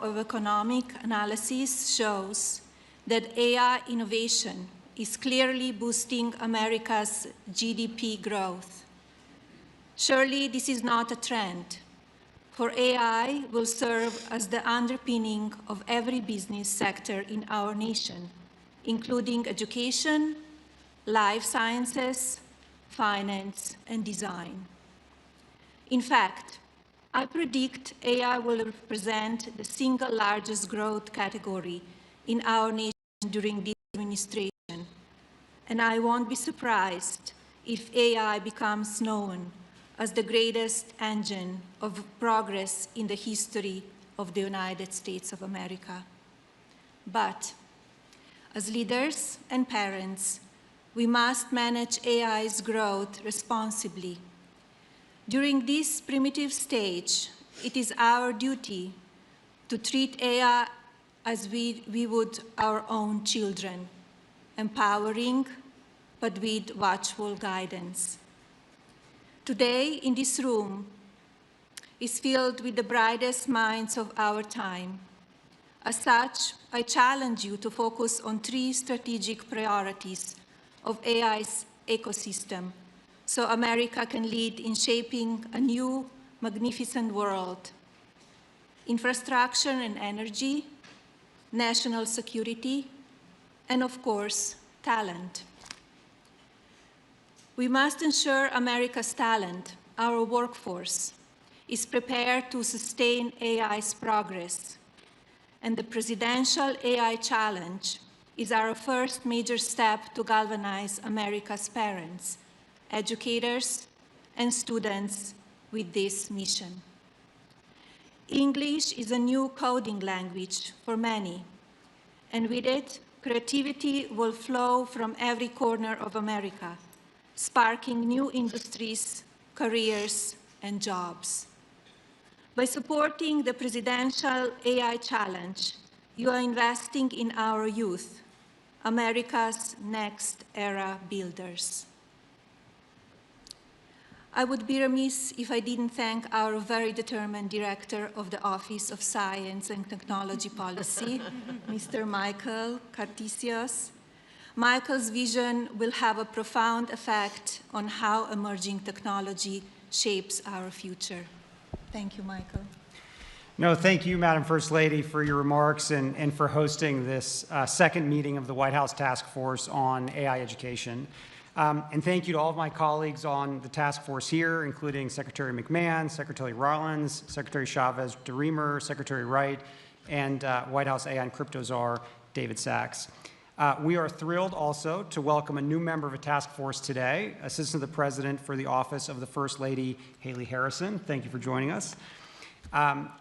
of Economic Analysis shows that AI innovation is clearly boosting America's GDP growth. Surely this is not a trend, for AI will serve as the underpinning of every business sector in our nation, including education, life sciences, finance, and design. In fact, I predict AI will represent the single largest growth category in our nation during this administration, and I won't be surprised if AI becomes known as the greatest engine of progress in the history of the United States of America. But as leaders and parents, we must manage AI's growth responsibly. During this primitive stage, it is our duty to treat AI as we would our own children, empowering but with watchful guidance. Today, in this room, is filled with the brightest minds of our time. As such, I challenge you to focus on 3 strategic priorities of AI's ecosystem, so America can lead in shaping a new, magnificent world: infrastructure and energy, national security, and of course, talent. We must ensure America's talent, our workforce, is prepared to sustain AI's progress. And the Presidential AI Challenge is our first major step to galvanize America's parents, educators, and students with this mission. English is a new coding language for many, and with it, creativity will flow from every corner of America, sparking new industries, careers, and jobs. By supporting the Presidential AI Challenge, you are investing in our youth, America's next era builders. I would be remiss if I didn't thank our very determined Director of the Office of Science and Technology Policy, Mr. Michael Cartesius. Michael's vision will have a profound effect on how emerging technology shapes our future. Thank you, Michael. No, thank you, Madam First Lady, for your remarks and for hosting this second meeting of the White House Task Force on AI Education. And thank you to all of my colleagues on the task force here, including Secretary McMahon, Secretary Rollins, Secretary Chavez-DeRemer, Secretary Wright, and White House AI and Crypto Czar, David Sachs. We are thrilled also to welcome a new member of a task force today, Assistant to the President for the Office of the First Lady, Haley Harrison. Thank you for joining us.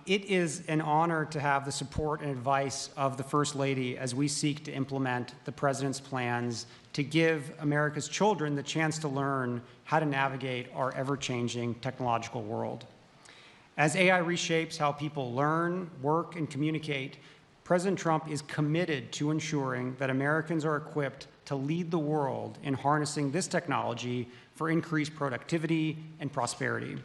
It is an honor to have the support and advice of the First Lady as we seek to implement the President's plans to give America's children the chance to learn how to navigate our ever-changing technological world. As AI reshapes how people learn, work, and communicate, President Trump is committed to ensuring that Americans are equipped to lead the world in harnessing this technology for increased productivity and prosperity.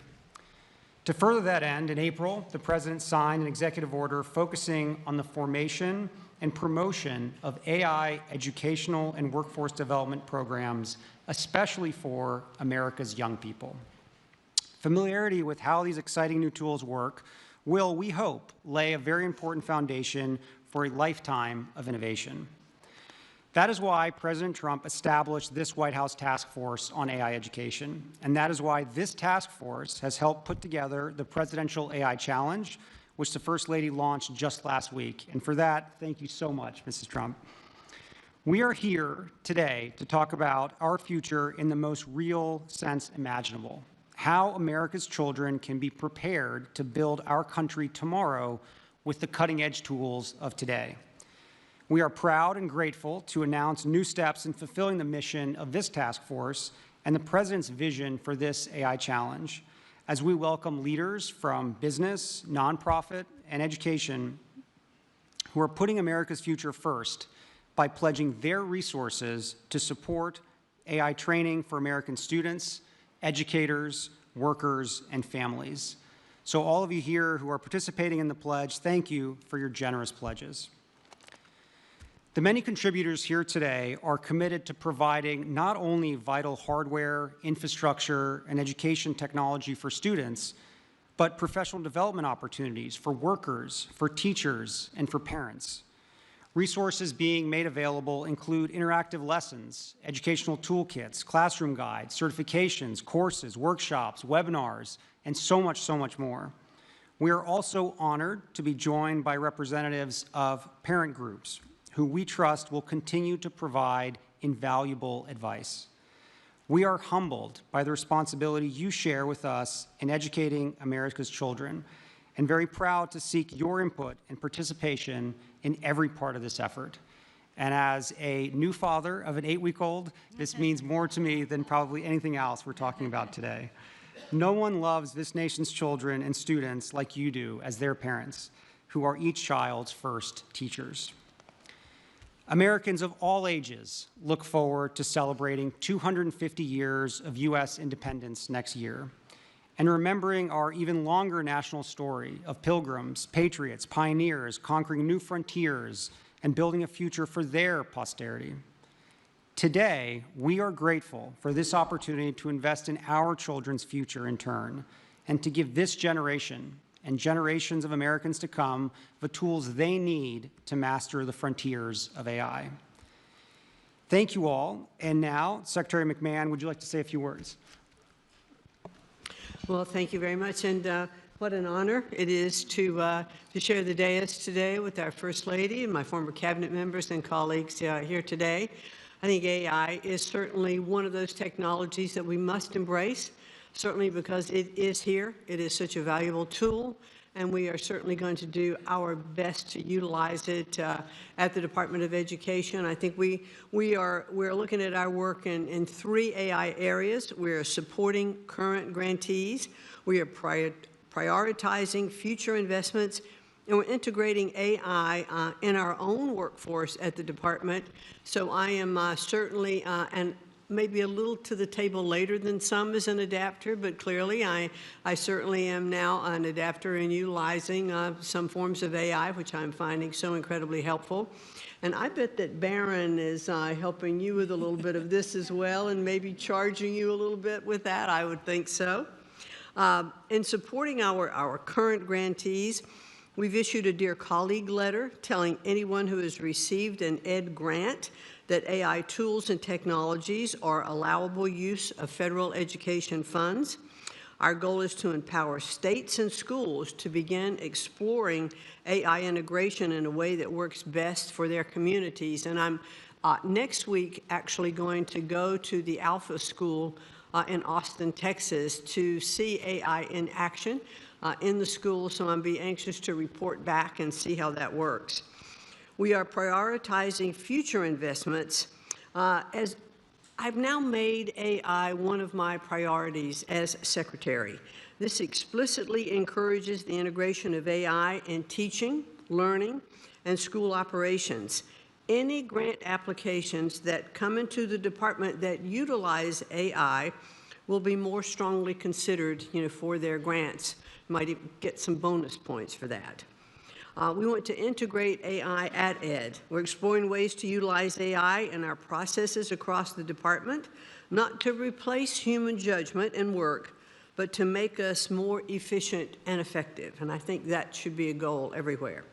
To further that end, in April, the President signed an executive order focusing on the formation and promotion of AI educational and workforce development programs, especially for America's young people. Familiarity with how these exciting new tools work will, we hope, lay a very important foundation for a lifetime of innovation. That is why President Trump established this White House task force on AI education, and that is why this task force has helped put together the Presidential AI Challenge, which the First Lady launched just last week. And for that, thank you so much, Mrs. Trump. We are here today to talk about our future in the most real sense imaginable, how America's children can be prepared to build our country tomorrow with the cutting-edge tools of today. We are proud and grateful to announce new steps in fulfilling the mission of this task force and the President's vision for this AI challenge, as we welcome leaders from business, nonprofit, and education who are putting America's future first by pledging their resources to support AI training for American students, educators, workers, and families. So all of you here who are participating in the pledge, thank you for your generous pledges. The many contributors here today are committed to providing not only vital hardware, infrastructure, and education technology for students, but professional development opportunities for workers, for teachers, and for parents. Resources being made available include interactive lessons, educational toolkits, classroom guides, certifications, courses, workshops, webinars, and so much more. We are also honored to be joined by representatives of parent groups who we trust will continue to provide invaluable advice. We are humbled by the responsibility you share with us in educating America's children, and very proud to seek your input and participation in every part of this effort. And as a new father of an 8-week-old, this means more to me than probably anything else we're talking about today. No one loves this nation's children and students like you do as their parents, who are each child's first teachers. Americans of all ages look forward to celebrating 250 years of U.S. independence next year and remembering our even longer national story of pilgrims, patriots, pioneers, conquering new frontiers and building a future for their posterity. Today, we are grateful for this opportunity to invest in our children's future in turn and to give this generation and generations of Americans to come the tools they need to master the frontiers of AI. Thank you all. And now, Secretary McMahon, would you like to say a few words? Well, thank you very much. And what an honor it is to share the dais today with our First Lady and my former cabinet members and colleagues here today. I think AI is certainly one of those technologies that we must embrace, certainly because it is here. It is such a valuable tool, and we are certainly going to do our best to utilize it at the Department of Education. I think we're looking at our work in 3 AI areas. We're supporting current grantees. We are prioritizing future investments, and we're integrating AI in our own workforce at the department. So I am certainly, and maybe a little to the table later than some as an adapter, but clearly I certainly am now an adapter in utilizing some forms of AI, which I'm finding so incredibly helpful. And I bet that Barron is helping you with a little bit of this as well, and maybe charging you a little bit with that. I would think so. In supporting our current grantees, we've issued a Dear Colleague letter telling anyone who has received an ED grant that AI tools and technologies are allowable use of federal education funds. Our goal is to empower states and schools to begin exploring AI integration in a way that works best for their communities. And I'm next week actually going to go to the Alpha School in Austin, Texas, to see AI in action in the school, so I'm be anxious to report back and see how that works. We are prioritizing future investments as I've now made AI one of my priorities as secretary. This explicitly encourages the integration of AI in teaching, learning, and school operations. Any grant applications that come into the department that utilize AI will be more strongly considered, for their grants. Might even get some bonus points for that. We want to integrate AI at ED. We're exploring ways to utilize AI in our processes across the department, not to replace human judgment and work, but to make us more efficient and effective. And I think that should be a goal everywhere.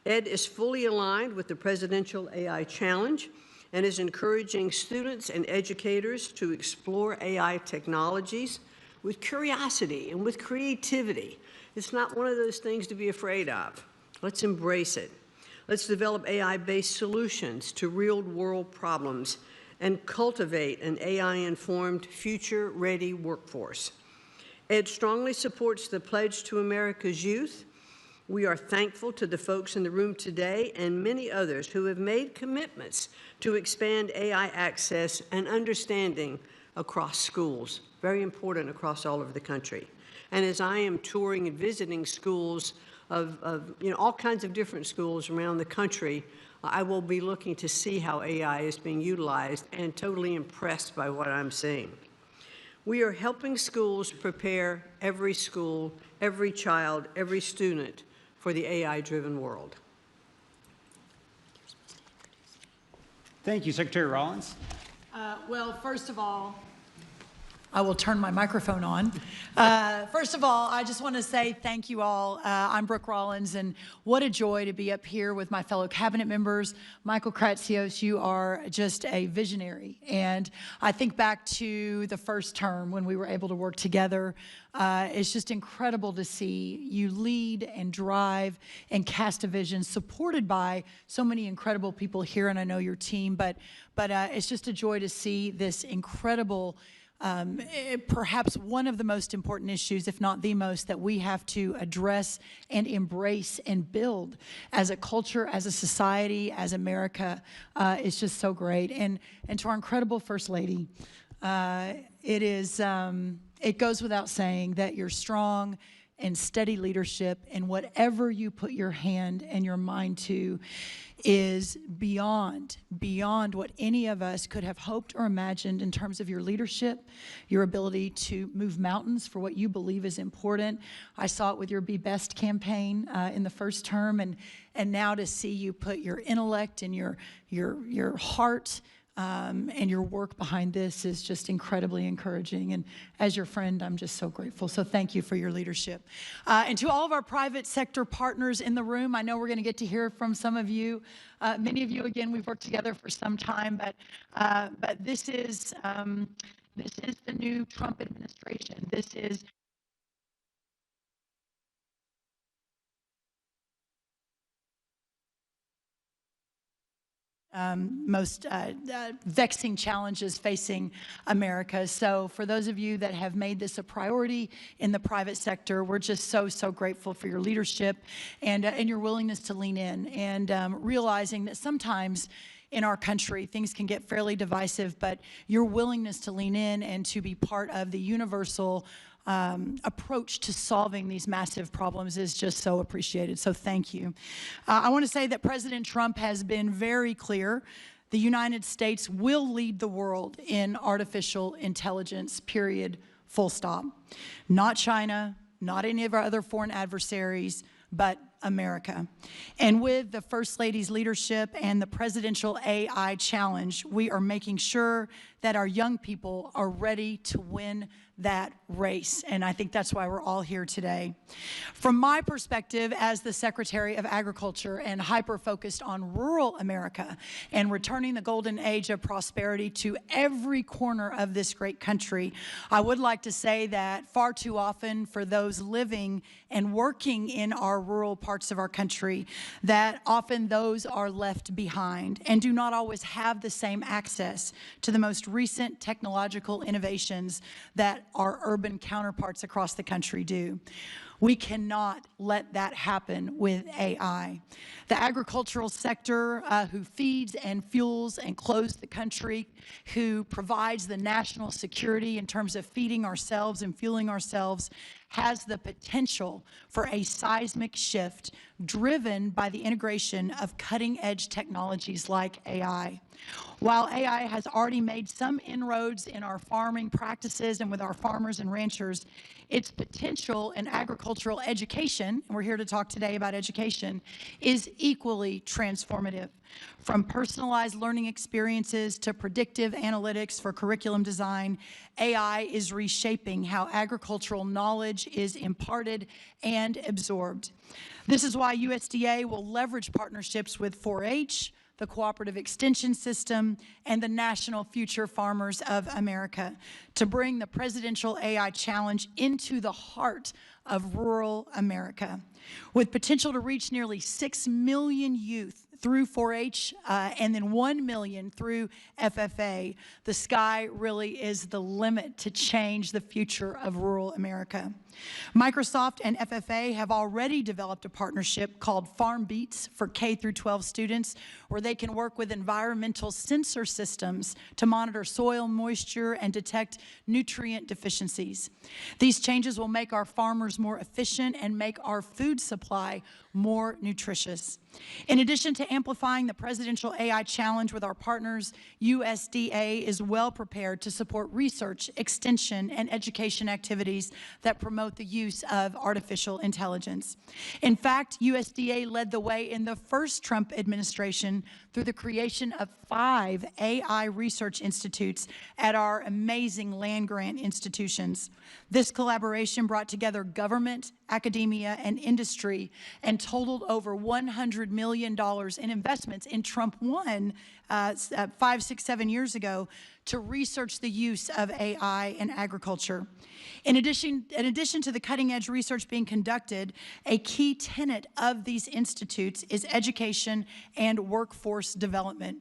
ED is fully aligned with the Presidential AI Challenge and is encouraging students and educators to explore AI technologies with curiosity and with creativity. It's not one of those things to be afraid of. Let's embrace it. Let's develop AI-based solutions to real-world problems and cultivate an AI-informed, future-ready workforce. ED strongly supports the Pledge to America's Youth. We are thankful to the folks in the room today and many others who have made commitments to expand AI access and understanding across schools, very important across all over the country. And as I am touring and visiting schools of all kinds of different schools around the country, I will be looking to see how AI is being utilized and totally impressed by what I'm seeing. We are helping schools prepare every school, every child, every student for the AI-driven world. Thank you, Secretary Rollins. Well, first of all, I will turn my microphone on. First of all, I just want to say thank you all. I'm Brooke Rollins, and what a joy to be up here with my fellow cabinet members. Michael Kratsios, you are just a visionary. And I think back to the first term when we were able to work together. It's just incredible to see you lead and drive and cast a vision supported by so many incredible people here, and I know your team. But it's just a joy to see this incredible perhaps one of the most important issues, if not the most, that we have to address and embrace and build as a culture, as a society, as America. Is just so great. And to our incredible First Lady, it goes without saying that your strong and steady leadership in whatever you put your hand and your mind to is beyond what any of us could have hoped or imagined in terms of your leadership, your ability to move mountains for what you believe is important. I saw it with your Be Best campaign in the first term, and now to see you put your intellect and your heart and your work behind this is just incredibly encouraging. And as your friend, I'm just so grateful. So thank you for your leadership. And to all of our private sector partners in the room, I know we're going to get to hear from some of you. Many of you, again, we've worked together for some time, but this is the new Trump administration. This is most vexing challenges facing America. So for those of you that have made this a priority in the private sector, we're just so grateful for your leadership and your willingness to lean in and realizing that sometimes in our country, things can get fairly divisive, but your willingness to lean in and to be part of the universal approach to solving these massive problems is just so appreciated. So thank you. I want to say that President Trump has been very clear. The United States will lead the world in artificial intelligence, period, full stop. Not China, not any of our other foreign adversaries, but America. And with the First Lady's leadership and the Presidential AI Challenge, we are making sure that our young people are ready to win that race. And I think that's why we're all here today. From my perspective as the Secretary of Agriculture and hyper-focused on rural America and returning the golden age of prosperity to every corner of this great country, I would like to say that far too often for those living and working in our rural parts of our country, that often those are left behind and do not always have the same access to the most recent technological innovations that our urban counterparts across the country do. We cannot let that happen with AI. The agricultural sector, who feeds and fuels and clothes the country, who provides the national security in terms of feeding ourselves and fueling ourselves, has the potential for a seismic shift driven by the integration of cutting-edge technologies like AI. While AI has already made some inroads in our farming practices and with our farmers and ranchers, its potential in agricultural education, and we're here to talk today about education, is equally transformative. From personalized learning experiences to predictive analytics for curriculum design, AI is reshaping how agricultural knowledge is imparted and absorbed. This is why USDA will leverage partnerships with 4-H, the Cooperative Extension System, and the National Future Farmers of America to bring the Presidential AI Challenge into the heart of rural America. With potential to reach nearly 6 million youth through 4-H and then 1 million through FFA, the sky really is the limit to change the future of rural America. Microsoft and FFA have already developed a partnership called Farm Beats for K through 12 students, where they can work with environmental sensor systems to monitor soil moisture and detect nutrient deficiencies. These changes will make our farmers more efficient and make our food supply more nutritious. In addition to amplifying the presidential AI challenge with our partners, USDA is well prepared to support research, extension, and education activities that promote the use of artificial intelligence. In fact, USDA led the way in the first Trump administration through the creation of 5 AI research institutes at our amazing land-grant institutions. This collaboration brought together government, academia, and industry and totaled over $100 million in investments in Trump 1 5, 6, 7 years ago to research the use of AI in agriculture. In addition to the cutting-edge research being conducted, a key tenet of these institutes is education and workforce development.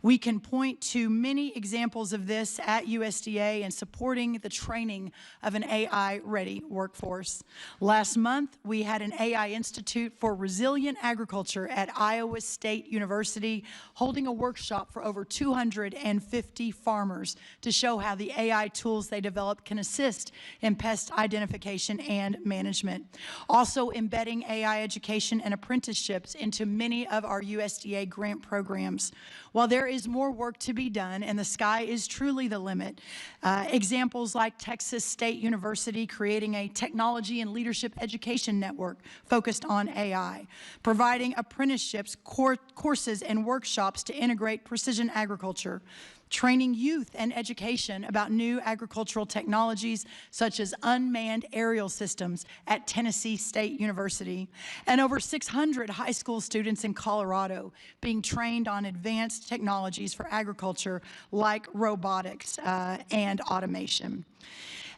We can point to many examples of this at USDA in supporting the training of an AI-ready workforce. Last month, we had an AI Institute for Resilient Agriculture at Iowa State University holding a workshop for over 250 farmers to show how the AI tools they developed can assist in pest identification and management. Also embedding AI education and apprenticeships into many of our USDA grant programs. While there is more work to be done and the sky is truly the limit, examples like Texas State University creating a technology and leadership education network focused on AI, providing apprenticeships, courses, and workshops to integrate precision agriculture, training youth and education about new agricultural technologies such as unmanned aerial systems at Tennessee State University, and over 600 high school students in Colorado being trained on advanced technologies for agriculture like robotics and automation.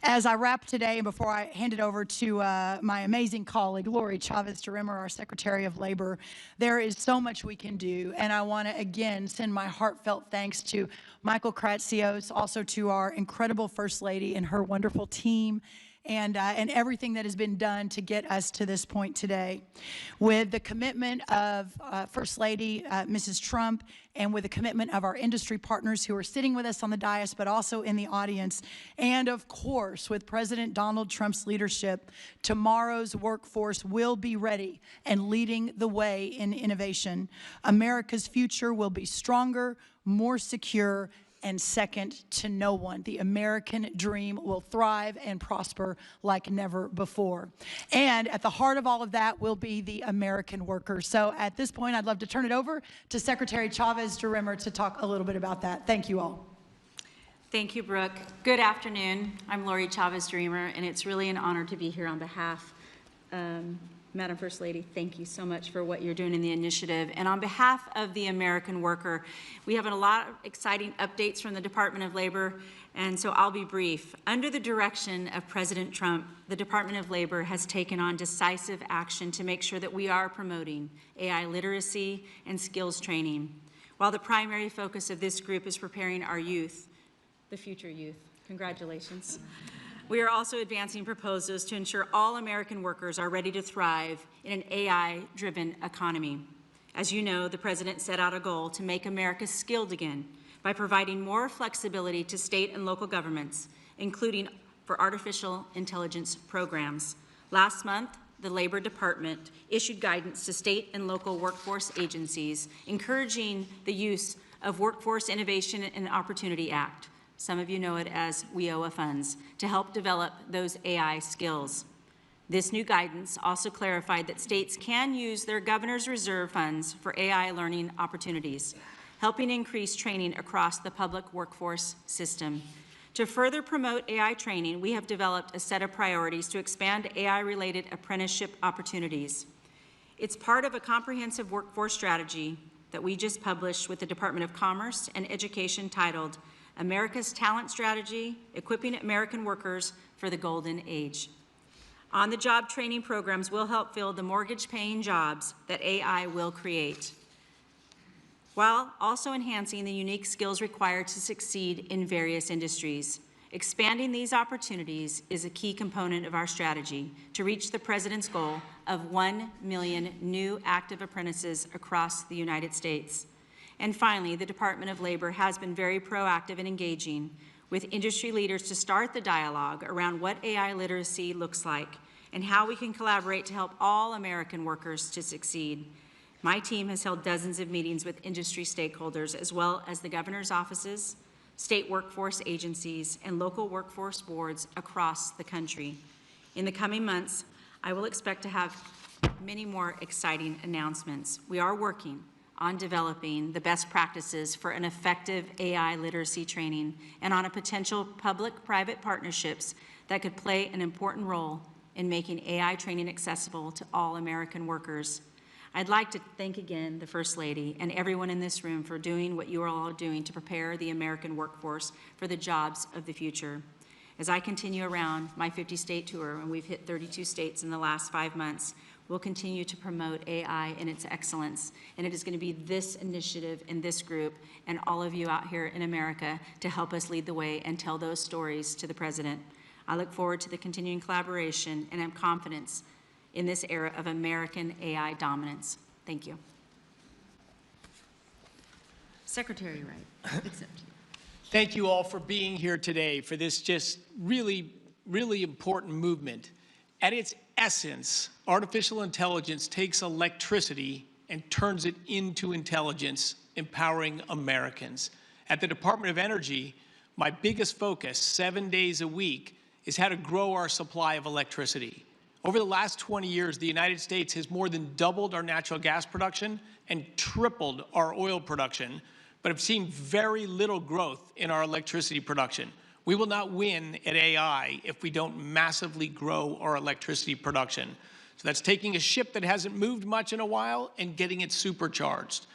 As I wrap today, and before I hand it over to my amazing colleague, Lori Chavez-DeRimmer, our Secretary of Labor, there is so much we can do, and I want to again send my heartfelt thanks to Michael Kratsios, also to our incredible First Lady and her wonderful team, and everything that has been done to get us to this point today. With the commitment of First Lady Mrs. Trump, and with the commitment of our industry partners who are sitting with us on the dais, but also in the audience, and of course, with President Donald Trump's leadership, tomorrow's workforce will be ready and leading the way in innovation. America's future will be stronger, more secure, and second to no one. The American dream will thrive and prosper like never before. And at the heart of all of that will be the American worker. So at this point, I'd love to turn it over to Secretary Chavez-DeRimmer to talk a little bit about that. Thank you all. Thank you, Brooke. Good afternoon. I'm Lori Chavez-DeRimmer, and it's really an honor to be here on behalf Madam First Lady, thank you so much for what you're doing in the initiative. And on behalf of the American worker, we have a lot of exciting updates from the Department of Labor, and so I'll be brief. Under the direction of President Trump, the Department of Labor has taken on decisive action to make sure that we are promoting AI literacy and skills training, while the primary focus of this group is preparing our youth, the future youth. Congratulations. We are also advancing proposals to ensure all American workers are ready to thrive in an AI-driven economy. As you know, the President set out a goal to make America skilled again by providing more flexibility to state and local governments, including for artificial intelligence programs. Last month, the Labor Department issued guidance to state and local workforce agencies, encouraging the use of Workforce Innovation and Opportunity Act. Some of you know it as WIOA funds, to help develop those AI skills. This new guidance also clarified that states can use their governor's reserve funds for AI learning opportunities, helping increase training across the public workforce system. To further promote AI training, we have developed a set of priorities to expand AI-related apprenticeship opportunities. It's part of a comprehensive workforce strategy that we just published with the Department of Commerce and Education titled America's Talent Strategy, Equipping American Workers for the Golden Age. On-the-job training programs will help fill the mortgage-paying jobs that AI will create, while also enhancing the unique skills required to succeed in various industries. Expanding these opportunities is a key component of our strategy to reach the President's goal of 1 million new active apprentices across the United States. And finally, the Department of Labor has been very proactive in engaging with industry leaders to start the dialogue around what AI literacy looks like and how we can collaborate to help all American workers to succeed. My team has held dozens of meetings with industry stakeholders, as well as the governor's offices, state workforce agencies, and local workforce boards across the country. In the coming months, I will expect to have many more exciting announcements. We are working on developing the best practices for an effective AI literacy training and on a potential public-private partnerships that could play an important role in making AI training accessible to all American workers. I'd like to thank again the First Lady and everyone in this room for doing what you are all doing to prepare the American workforce for the jobs of the future. As I continue around my 50-state tour, and we've hit 32 states in the last 5 months, we'll continue to promote AI and its excellence. And it is going to be this initiative and this group and all of you out here in America to help us lead the way and tell those stories to the President. I look forward to the continuing collaboration and have confidence in this era of American AI dominance. Thank you. Secretary Wright, it's up to you. Thank you all for being here today for this just really, really important movement. At its essence, artificial intelligence takes electricity and turns it into intelligence, empowering Americans. At the Department of Energy, my biggest focus, 7 days a week, is how to grow our supply of electricity. Over the last 20 years, the United States has more than doubled our natural gas production and tripled our oil production, but have seen very little growth in our electricity production. We will not win at AI if we don't massively grow our electricity production. So that's taking a ship that hasn't moved much in a while and getting it supercharged.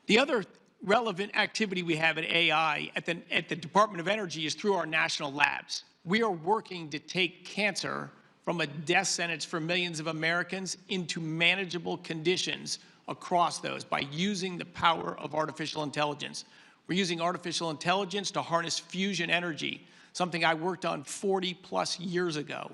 The other relevant activity we have at AI at the Department of Energy is through our national labs. We are working to take cancer from a death sentence for millions of Americans into manageable conditions across those by using the power of artificial intelligence. We're using artificial intelligence to harness fusion energy, something I worked on 40+ years ago.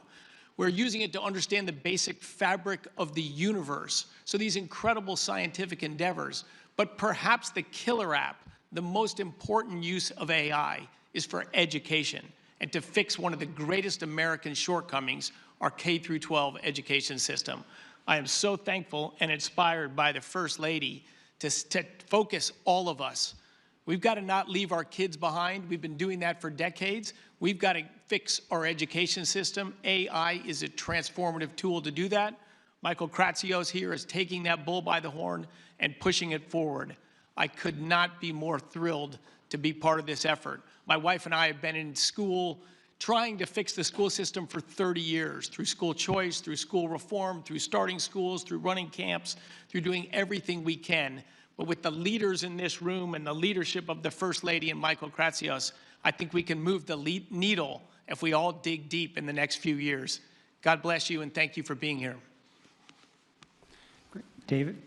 We're using it to understand the basic fabric of the universe. So these incredible scientific endeavors, but perhaps the killer app, the most important use of AI is for education and to fix one of the greatest American shortcomings, our K-12 education system. I am so thankful and inspired by the First Lady to focus all of us. We've got to not leave our kids behind. We've been doing that for decades. We've got to fix our education system. AI is a transformative tool to do that. Michael Kratsios here is taking that bull by the horn and pushing it forward. I could not be more thrilled to be part of this effort. My wife and I have been in school trying to fix the school system for 30 years, through school choice, through school reform, through starting schools, through running camps, through doing everything we can. But with the leaders in this room and the leadership of the First Lady and Michael Kratsios, I think we can move the needle if we all dig deep in the next few years. God bless you, and thank you for being here. Great. David?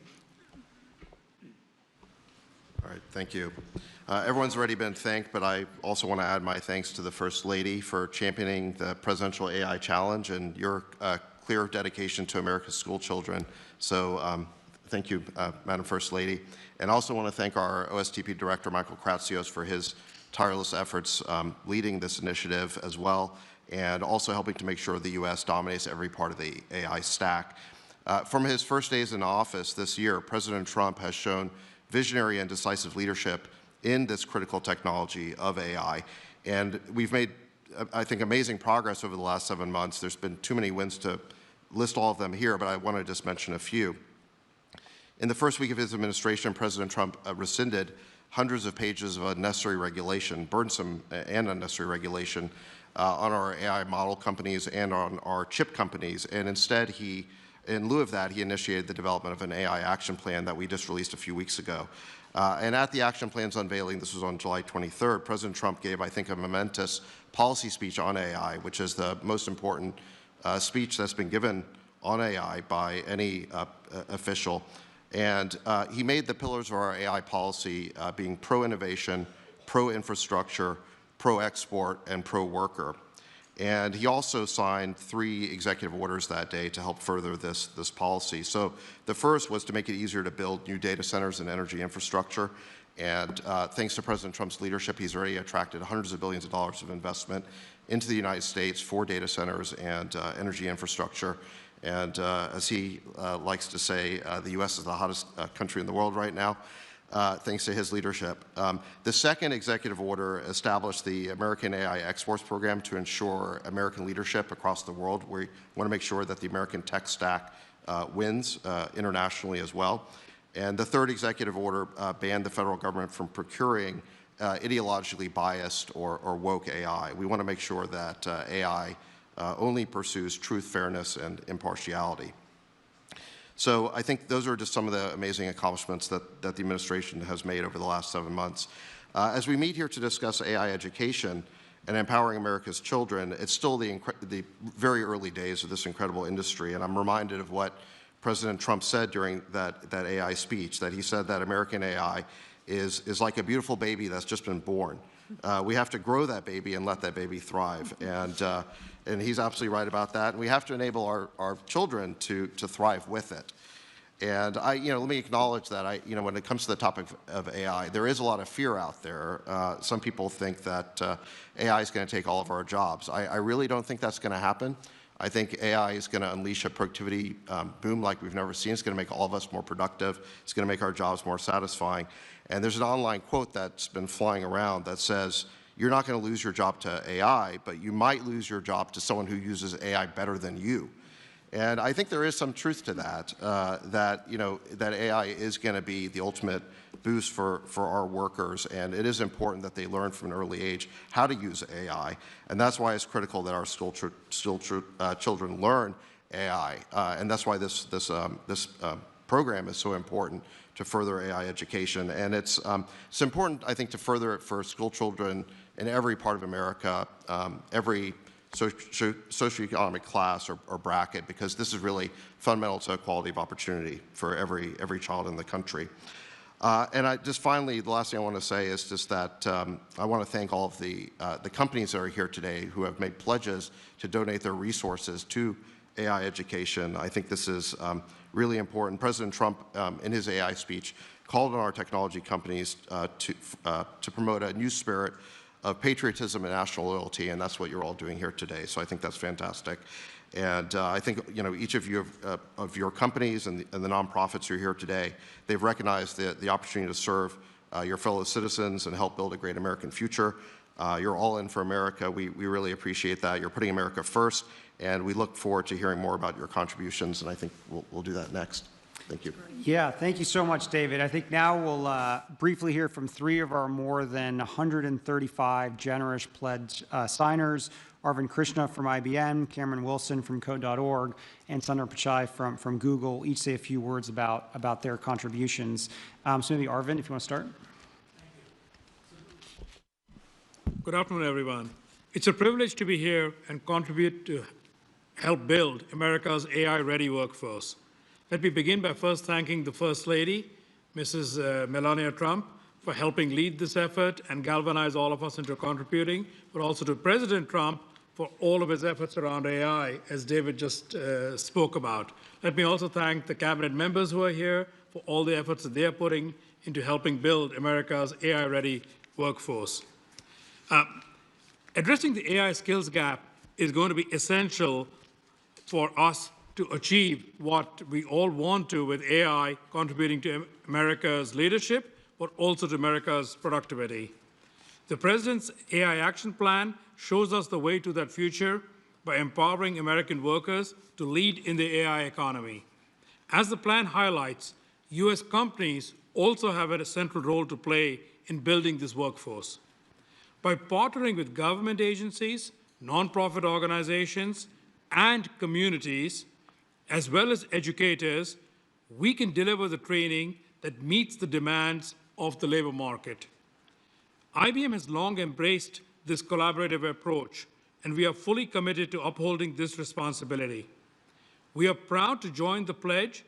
All right, thank you. Everyone's already been thanked, but I also want to add my thanks to the First Lady for championing the Presidential AI Challenge and your clear dedication to America's school children. So thank you, Madam First Lady. And I also want to thank our OSTP Director, Michael Kratsios, for his tireless efforts leading this initiative as well, and also helping to make sure the U.S. dominates every part of the AI stack. From his first days in office this year, President Trump has shown visionary and decisive leadership in this critical technology of AI. And we've made, I think, amazing progress over the last 7 months. There's been too many wins to list all of them here, but I want to just mention a few. In the first week of his administration, President Trump rescinded hundreds of pages of unnecessary regulation, burdensome and unnecessary regulation, on our AI model companies and on our chip companies. And instead, in lieu of that, he initiated the development of an AI action plan that we just released a few weeks ago. And at the action plan's unveiling, this was on July 23rd, President Trump gave, I think, a momentous policy speech on AI, which is the most important speech that's been given on AI by any official. And he made the pillars of our AI policy being pro-innovation, pro-infrastructure, pro-export, and pro-worker. And he also signed 3 executive orders that day to help further this policy. So the first was to make it easier to build new data centers and energy infrastructure. And thanks to President Trump's leadership, he's already attracted hundreds of billions of dollars of investment into the United States for data centers and energy infrastructure. And as he likes to say, the U.S. is the hottest country in the world right now. Thanks to his leadership. The second executive order established the American AI Exports Program to ensure American leadership across the world. We want to make sure that the American tech stack wins internationally as well. And the third executive order banned the federal government from procuring ideologically biased or woke AI. We want to make sure that AI only pursues truth, fairness, and impartiality. So I think those are just some of the amazing accomplishments that the administration has made over the last 7 months. As we meet here to discuss AI education and empowering America's children, it's still the very early days of this incredible industry, and I'm reminded of what President Trump said during that AI speech, that he said that American AI is like a beautiful baby that's just been born. We have to grow that baby and let that baby thrive. And he's absolutely right about that. And we have to enable our children to thrive with it. And let me acknowledge that when it comes to the topic of AI, there is a lot of fear out there. Some people think that AI is going to take all of our jobs. I really don't think that's going to happen. I think AI is going to unleash a productivity boom like we've never seen. It's going to make all of us more productive. It's going to make our jobs more satisfying. And there's an online quote that's been flying around that says, you're not going to lose your job to AI, but you might lose your job to someone who uses AI better than you. And I think there is some truth to that, that AI is going to be the ultimate boost for our workers, and it is important that they learn from an early age how to use AI, and that's why it's critical that our children learn AI, and that's why this program is so important to further AI education. And it's important, I think, to further it for school children in every part of America, every socioeconomic class or bracket, because this is really fundamental to equality of opportunity for every child in the country. And finally, the last thing I want to say is just that I want to thank all of the companies that are here today who have made pledges to donate their resources to AI education. I think this is really important. President Trump, in his AI speech, called on our technology companies to promote a new spirit of patriotism and national loyalty, and that's what you're all doing here today. So I think that's fantastic. And I think each of you of your companies and the nonprofits who are here today, they've recognized the opportunity to serve your fellow citizens and help build a great American future. You're all in for America. We really appreciate that. You're putting America first, and we look forward to hearing more about your contributions, and I think we'll do that next. Thank you. Yeah, thank you so much, David. I think now we'll briefly hear from 3 of our more than 135 generous pledge signers: Arvind Krishna from IBM, Cameron Wilson from Code.org, and Sundar Pichai from Google. Each say a few words about their contributions. So maybe Arvind, if you want to start. Good afternoon, everyone. It's a privilege to be here and contribute to help build America's AI-ready workforce. Let me begin by first thanking the First Lady, Mrs. Melania Trump, for helping lead this effort and galvanize all of us into contributing, but also to President Trump for all of his efforts around AI, as David just spoke about. Let me also thank the cabinet members who are here for all the efforts that they are putting into helping build America's AI-ready workforce. Addressing the AI skills gap is going to be essential for us to achieve what we all want to with AI contributing to America's leadership, but also to America's productivity. The President's AI Action Plan shows us the way to that future by empowering American workers to lead in the AI economy. As the plan highlights, U.S. companies also have a central role to play in building this workforce. By partnering with government agencies, nonprofit organizations, and communities, as well as educators, we can deliver the training that meets the demands of the labor market. IBM has long embraced this collaborative approach, and we are fully committed to upholding this responsibility. We are proud to join the pledge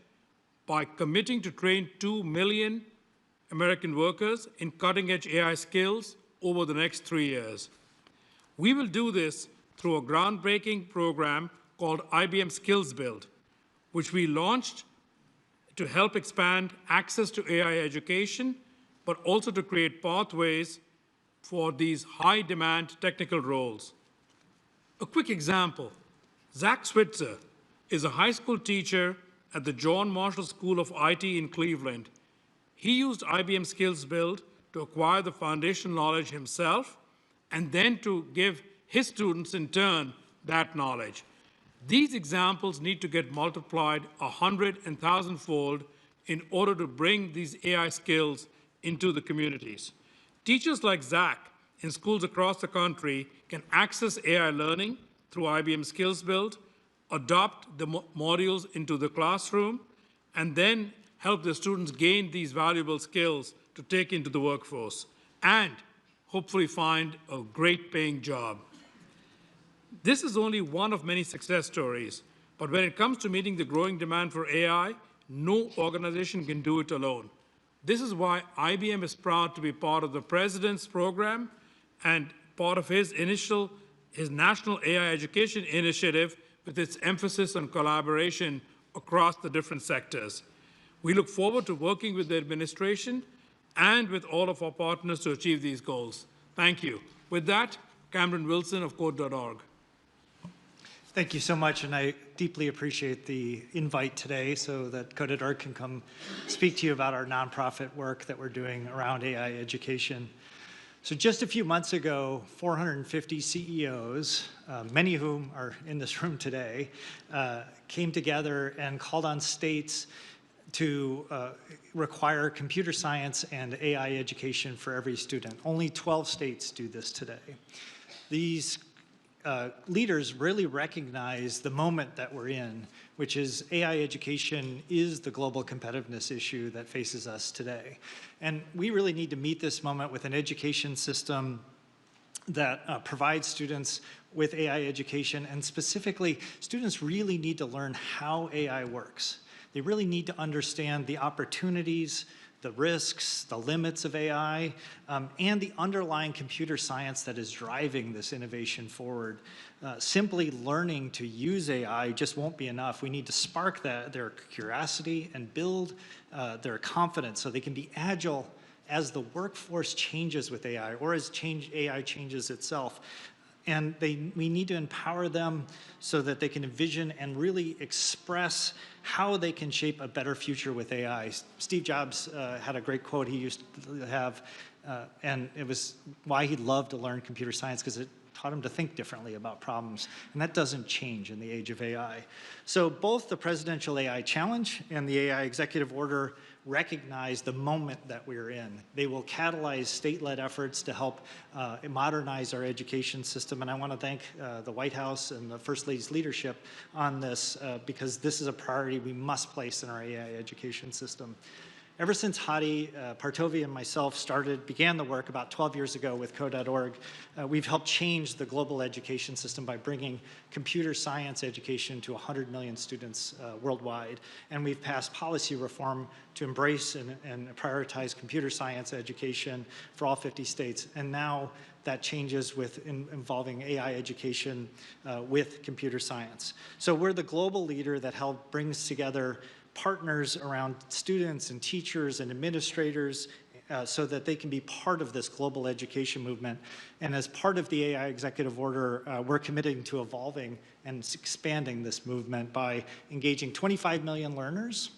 by committing to train 2 million American workers in cutting-edge AI skills over the next 3 years. We will do this through a groundbreaking program called IBM Skills Build, which we launched to help expand access to AI education, but also to create pathways for these high-demand technical roles. A quick example, Zach Switzer is a high school teacher at the John Marshall School of IT in Cleveland. He used IBM Skills Build to acquire the foundational knowledge himself and then to give his students in turn that knowledge. These examples need to get multiplied 100 and 1,000-fold in order to bring these AI skills into the communities. Teachers like Zach in schools across the country can access AI learning through IBM Skills Build, adopt the modules into the classroom, and then help the students gain these valuable skills to take into the workforce, and hopefully find a great paying job. This is only one of many success stories, but when it comes to meeting the growing demand for AI, no organization can do it alone. This is why IBM is proud to be part of the President's program and part of his National AI Education Initiative with its emphasis on collaboration across the different sectors. We look forward to working with the administration and with all of our partners to achieve these goals. Thank you. With that, Cameron Wilson of Code.org. Thank you so much, and I deeply appreciate the invite today so that Code.org can come speak to you about our nonprofit work that we're doing around AI education. So just a few months ago, 450 CEOs, many of whom are in this room today, came together and called on states to require computer science and AI education for every student. Only 12 states do this today. These leaders really recognize the moment that we're in, which is AI education is the global competitiveness issue that faces us today. And we really need to meet this moment with an education system that provides students with AI education, and specifically, students really need to learn how AI works. They really need to understand the opportunities, the risks, the limits of AI, and the underlying computer science that is driving this innovation forward. Simply learning to use AI just won't be enough. We need to spark their curiosity and build their confidence so they can be agile as the workforce changes with AI or as AI changes itself. And we need to empower them so that they can envision and really express how they can shape a better future with AI. Steve Jobs had a great quote he used to have, and it was why he loved to learn computer science, because it taught him to think differently about problems. And that doesn't change in the age of AI. So both the Presidential AI Challenge and the AI Executive Order recognize the moment that we're in. They will catalyze state-led efforts to help modernize our education system. And I want to thank the White House and the First Lady's leadership on this because this is a priority we must place in our AI education system. Ever since Hadi Partovi and myself began the work about 12 years ago with Code.org, we've helped change the global education system by bringing computer science education to 100 million students worldwide. And we've passed policy reform to embrace and prioritize computer science education for all 50 states. And now that changes with involving AI education with computer science. So we're the global leader that brings together partners around students and teachers and administrators so that they can be part of this global education movement. And as part of the AI Executive Order, we're committing to evolving and expanding this movement by engaging 25 million learners,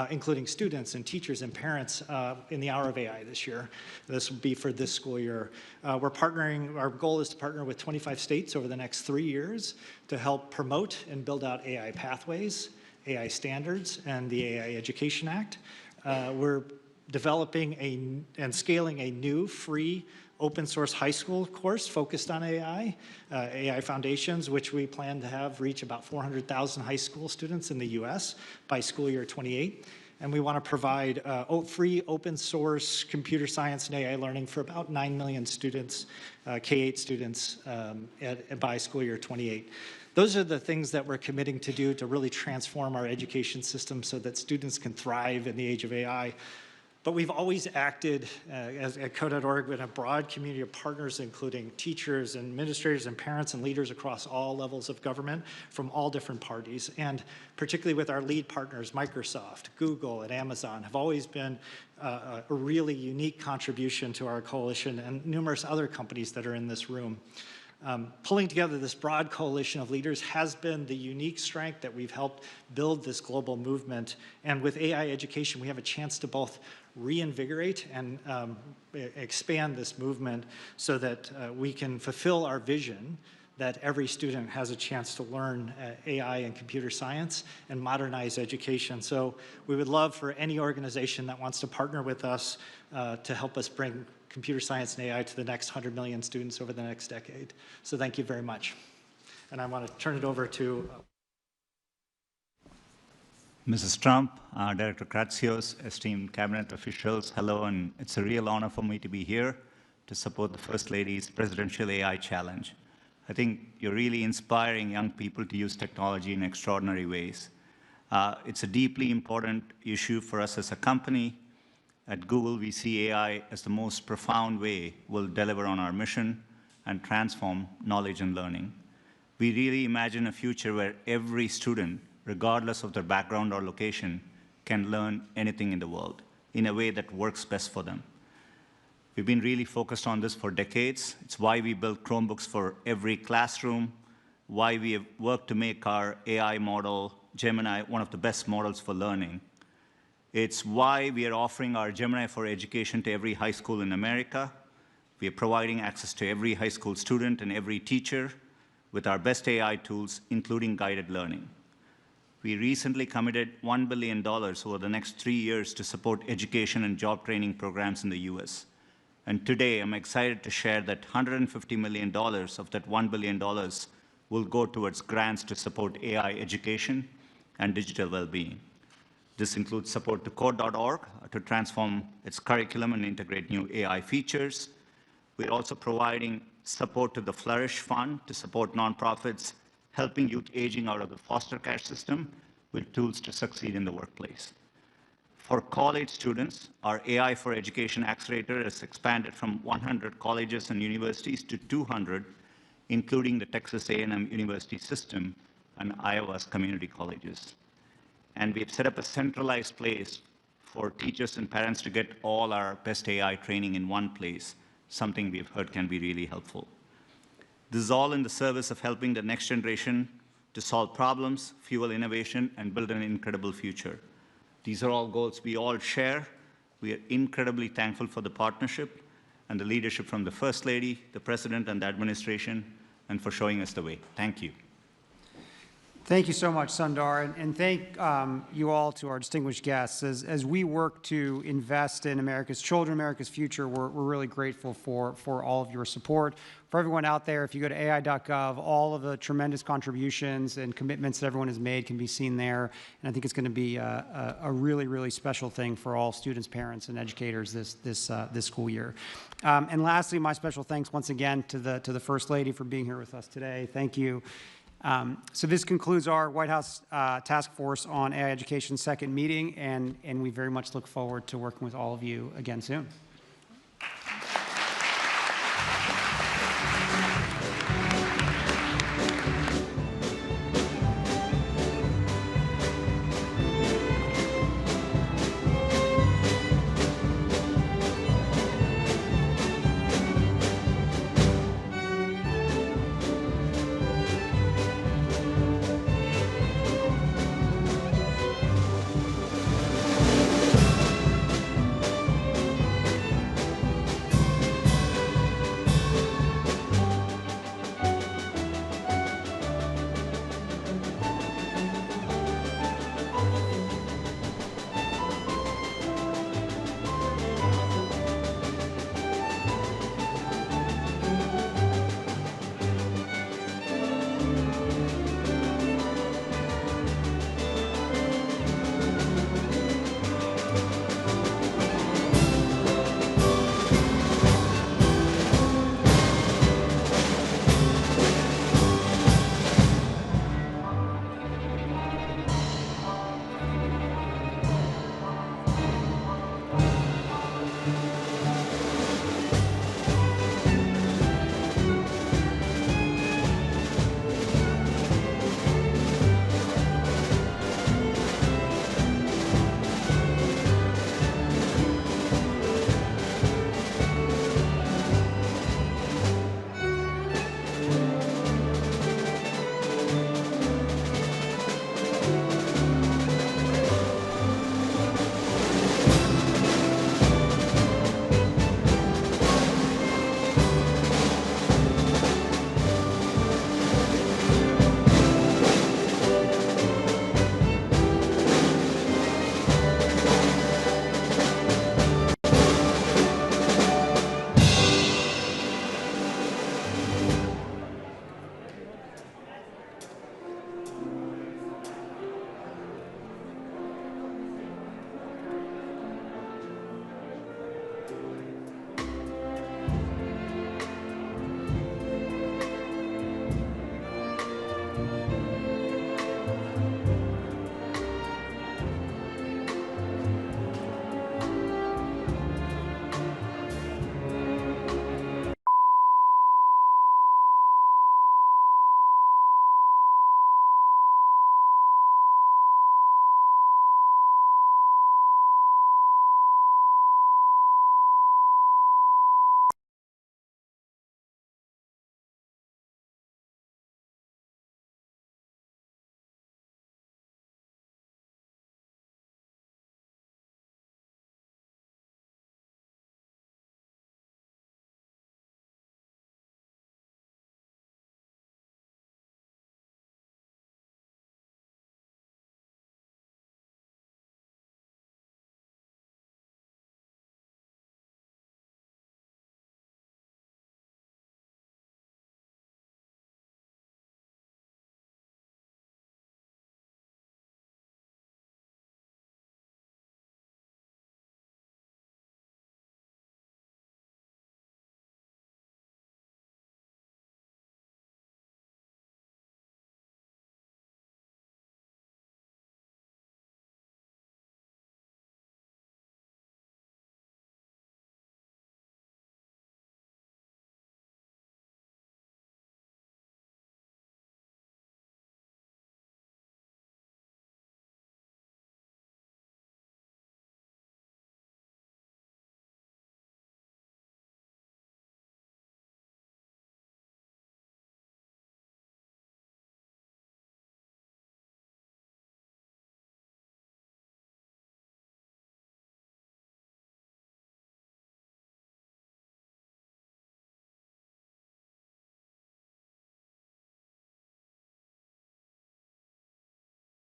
including students and teachers and parents in the Hour of AI this year. This will be for this school year. We're partnering, our goal is to partner with 25 states over the next 3 years to help promote and build out AI pathways, AI standards, and the AI Education Act. We're developing and scaling a new free open source high school course focused on AI, AI Foundations, which we plan to have reach about 400,000 high school students in the US by school year 28. And we want to provide free open source computer science and AI learning for about 9 million students, K-8 students by school year 28. Those are the things that we're committing to do to really transform our education system so that students can thrive in the age of AI. But we've always acted as at Code.org with a broad community of partners, including teachers and administrators and parents and leaders across all levels of government from all different parties. And particularly with our lead partners, Microsoft, Google, and Amazon, have always been a really unique contribution to our coalition and numerous other companies that are in this room. Pulling together this broad coalition of leaders has been the unique strength that we've helped build this global movement. And with AI education, we have a chance to both reinvigorate and expand this movement so that we can fulfill our vision that every student has a chance to learn AI and computer science and modernize education. So we would love for any organization that wants to partner with us to help us bring computer science and AI to the next 100 million students over the next decade. So thank you very much. And I want to turn it over to Mrs. Trump, Director Kratsios, esteemed cabinet officials, hello, and it's a real honor for me to be here to support the First Lady's Presidential AI Challenge. I think you're really inspiring young people to use technology in extraordinary ways. It's a deeply important issue for us as a company. At Google, we see AI as the most profound way we'll deliver on our mission and transform knowledge and learning. We really imagine a future where every student, regardless of their background or location, can learn anything in the world in a way that works best for them. We've been really focused on this for decades. It's why we built Chromebooks for every classroom, why we have worked to make our AI model, Gemini, one of the best models for learning. It's why we are offering our Gemini for Education to every high school in America. We are providing access to every high school student and every teacher with our best AI tools, including guided learning. We recently committed $1 billion over the next 3 years to support education and job training programs in the US. And today, I'm excited to share that $150 million of that $1 billion will go towards grants to support AI education and digital well-being. This includes support to Code.org to transform its curriculum and integrate new AI features. We're also providing support to the Flourish Fund to support nonprofits helping youth aging out of the foster care system with tools to succeed in the workplace. For college students, our AI for Education Accelerator has expanded from 100 colleges and universities to 200, including the Texas A&M University System and Iowa's community colleges. And we've set up a centralized place for teachers and parents to get all our best AI training in one place, something we've heard can be really helpful. This is all in the service of helping the next generation to solve problems, fuel innovation, and build an incredible future. These are all goals we all share. We are incredibly thankful for the partnership and the leadership from the First Lady, the President, and the administration, and for showing us the way. Thank you. Thank you so much, Sundar, and thank you all to our distinguished guests. As we work to invest in America's children, America's future, we're really grateful for all of your support. For everyone out there, if you go to ai.gov, all of the tremendous contributions and commitments that everyone has made can be seen there, and I think it's going to be a really, really special thing for all students, parents, and educators this school year. And lastly, my special thanks once again to the First Lady for being here with us today. Thank you. So this concludes our White House Task Force on AI Education second meeting, and we very much look forward to working with all of you again soon.